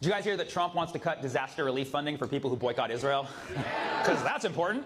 Did you guys hear that Trump wants to cut disaster relief funding for people who boycott Israel? Because that's important.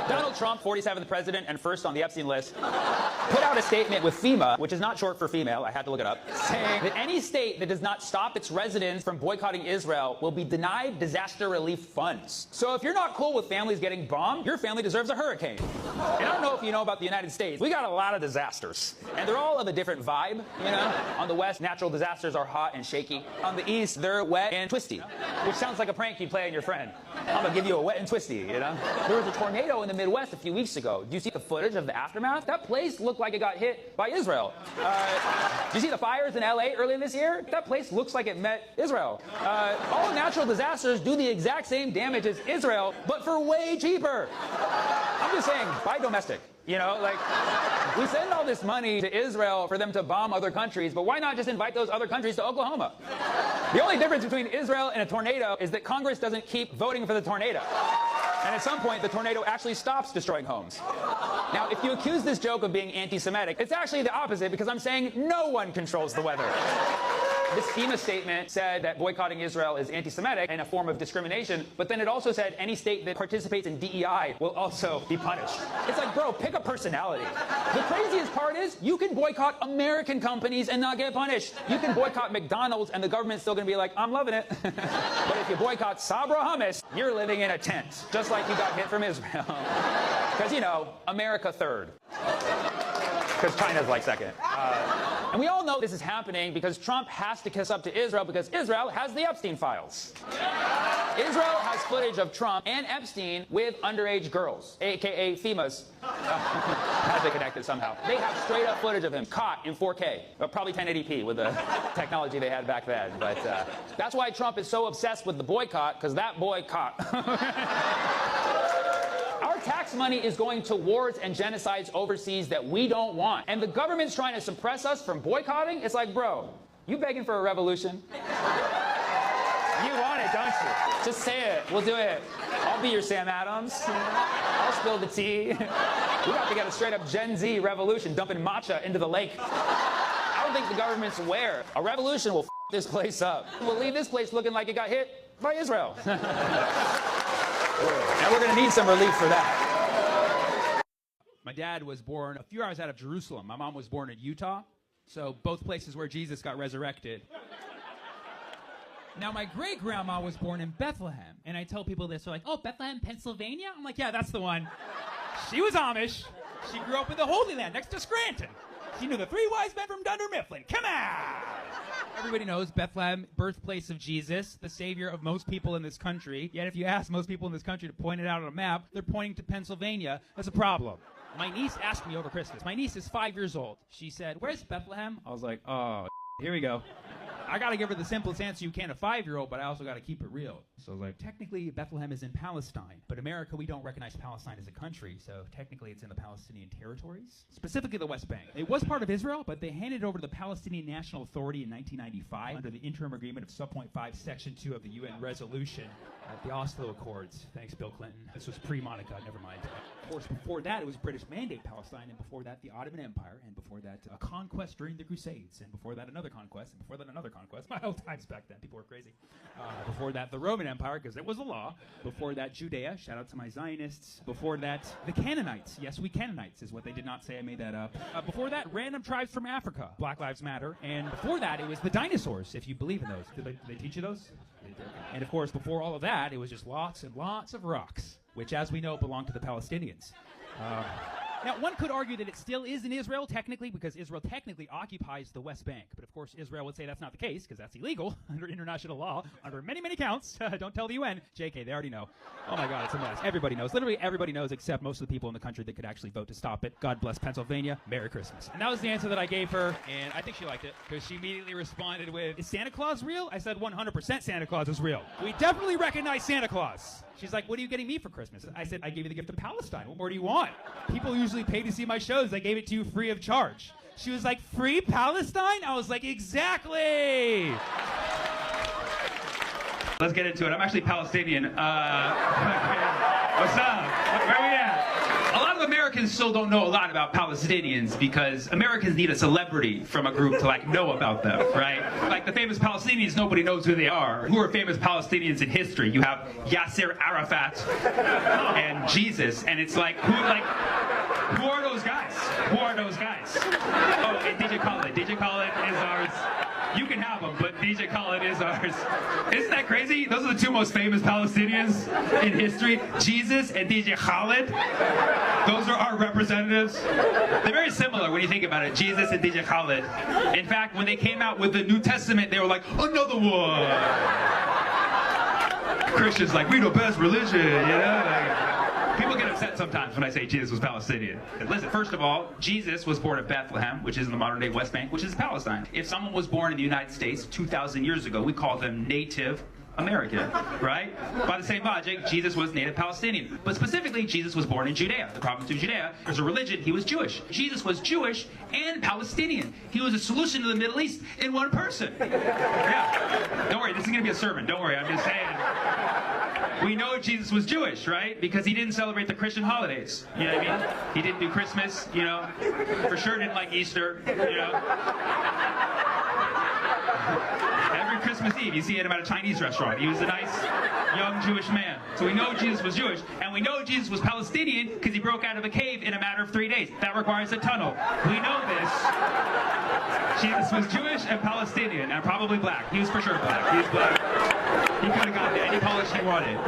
Donald Trump, 47th president and first on the Epstein list, put out a statement with FEMA, which is not short for female, I had to look it up, saying that any state that does not stop its residents from boycotting Israel will be denied disaster relief funds. So if you're not cool with families getting bombed, your family deserves a hurricane. And I don't know if you know about the United States, we got a lot of disasters. And they're all of a different vibe, you know? On the west, natural disasters are hot and shaky. On the east, they're wet and twisty, which sounds like a prank you'd play on your friend. I'm gonna give you a wet and twisty, you know? There was a tornado in the Midwest a few weeks ago. Do you see the footage of the aftermath? That place looked like it got hit by Israel. Do you see the fires in LA earlier this year? That place looks like it met Israel. All natural disasters do the exact same damage as Israel, but for way cheaper. I'm just saying, buy domestic. You know, like, we send all this money to Israel for them to bomb other countries, but why not just invite those other countries to Oklahoma? The only difference between Israel and a tornado is that Congress doesn't keep voting for the tornado. And at some point, the tornado actually stops destroying homes. Now, if you accuse this joke of being anti-Semitic, it's actually the opposite, because I'm saying no one controls the weather. This FEMA statement said that boycotting Israel is anti-Semitic and a form of discrimination, but then it also said any state that participates in DEI will also be punished. It's like, bro, pick a personality. The craziest part is you can boycott American companies and not get punished. You can boycott McDonald's and the government's still gonna be like, I'm loving it. But if you boycott Sabra hummus, you're living in a tent, just like you got hit from Israel. Because, you know, America third. Because China's like second. And we all know this is happening because Trump has to kiss up to Israel because Israel has the Epstein files. Israel has footage of Trump and Epstein with underage girls, a.k.a. FEMA's. Had they connected somehow. They have straight up footage of him caught in 4K, probably 1080p with the technology they had back then. But that's why Trump is so obsessed with the boycott, because that boy caught. Our tax money is going to wars and genocides overseas that we don't want. And the government's trying to suppress us from boycotting? It's like, bro, you begging for a revolution? You want it, don't you? Just say it. We'll do it. I'll be your Sam Adams. I'll spill the tea. We got to get a straight-up Gen Z revolution, dumping matcha into the lake. I don't think the government's aware. A revolution will f this place up. We'll leave this place looking like it got hit by Israel. Now we're going to need some relief for that. My dad was born a few hours out of Jerusalem. My mom was born in Utah, so both places where Jesus got resurrected. Now, my great-grandma was born in Bethlehem, and I tell people this, they're like, oh, Bethlehem, Pennsylvania? I'm like, yeah, that's the one. She was Amish. She grew up in the Holy Land next to Scranton. She knew the three wise men from Dunder Mifflin. Come on! Everybody knows Bethlehem, birthplace of Jesus, the savior of most people in this country. Yet if you ask most people in this country to point it out on a map, they're pointing to Pennsylvania. That's a problem. My niece asked me over Christmas. My niece is 5 years old. She said, where's Bethlehem? I was like, oh, here we go. I got to give her the simplest answer you can, a 5-year-old, but I also got to keep it real. So I was like, technically, Bethlehem is in Palestine. But America, we don't recognize Palestine as a country, so technically it's in the Palestinian territories, specifically the West Bank. It was part of Israel, but they handed it over to the Palestinian National Authority in 1995 under the interim agreement of Subpoint 5, Section 2 of the UN resolution, the Oslo Accords. Thanks, Bill Clinton. This was pre-Monica, never mind. Of course, before that, it was British Mandate Palestine, and before that, the Ottoman Empire, and before that, a conquest during the Crusades, and before that, another conquest, and before that, another conquest. My old times back then, people were crazy. Before that, the Roman Empire, because it was a law. Before that, Judea. Shout out to my Zionists. Before that, the Canaanites. Yes, we Canaanites is what they did not say. I made that up. Before that, random tribes from Africa. Black Lives Matter. And before that, it was the dinosaurs, if you believe in those. Did they teach you those? And of course, before all of that, it was just lots and lots of rocks, which, as we know, belong to the Palestinians. Now, one could argue that it still is in Israel, technically, because Israel technically occupies the West Bank. But of course, Israel would say that's not the case, because that's illegal under international law, under many, many counts. Don't tell the UN. JK, they already know. Oh my God, it's a mess. Everybody knows. Literally everybody knows, except most of the people in the country that could actually vote to stop it. God bless Pennsylvania. Merry Christmas. And that was the answer that I gave her, and I think she liked it, because she immediately responded with, is Santa Claus real? I said 100% Santa Claus is real. We definitely recognize Santa Claus. She's like, what are you getting me for Christmas? I said, I gave you the gift of Palestine. What more do you want? People usually pay to see my shows. I gave it to you free of charge. She was like, free Palestine? I was like, exactly. Let's get into it. I'm actually Palestinian. What's up? Where are we at? A lot lot of Americans still don't know a lot about Palestinians because Americans need a celebrity from a group to like know about them, right? Like the famous Palestinians, nobody knows who they are. Who are famous Palestinians in history? You have Yasser Arafat and Jesus, and it's like, who are those guys? Who are those guys? Oh, and DJ Khaled. DJ Khaled is ours. You can have them, but DJ Khaled is ours. Isn't that crazy? Those are the two most famous Palestinians in history. Jesus and DJ Khaled. Those are our representatives. They're very similar when you think about it, Jesus and DJ Khaled. In fact, when they came out with the New Testament, they were like, another one. Christians like, we the best religion, you know? Like, people get upset sometimes when I say Jesus was Palestinian. Listen, first of all, Jesus was born at Bethlehem, which is in the modern-day West Bank, which is Palestine. If someone was born in the United States 2,000 years ago, we call them Native American, right? By the same logic, Jesus was native Palestinian. But specifically, Jesus was born in Judea, the province of Judea. As a religion, he was Jewish. Jesus was Jewish and Palestinian. He was a solution to the Middle East in one person. Yeah. Don't worry, this is going to be a sermon. Don't worry, I'm just saying. We know Jesus was Jewish, right? Because he didn't celebrate the Christian holidays. You know what I mean? He didn't do Christmas, you know? For sure didn't like Easter, you know? Every Christmas Eve, you see him at a Chinese restaurant. He was a nice, young Jewish man. So we know Jesus was Jewish, and we know Jesus was Palestinian because he broke out of a cave in a matter of 3 days. That requires a tunnel. We know this. Jesus was Jewish and Palestinian, and probably black. He was for sure black. He was black. He could have gotten any polish he wanted.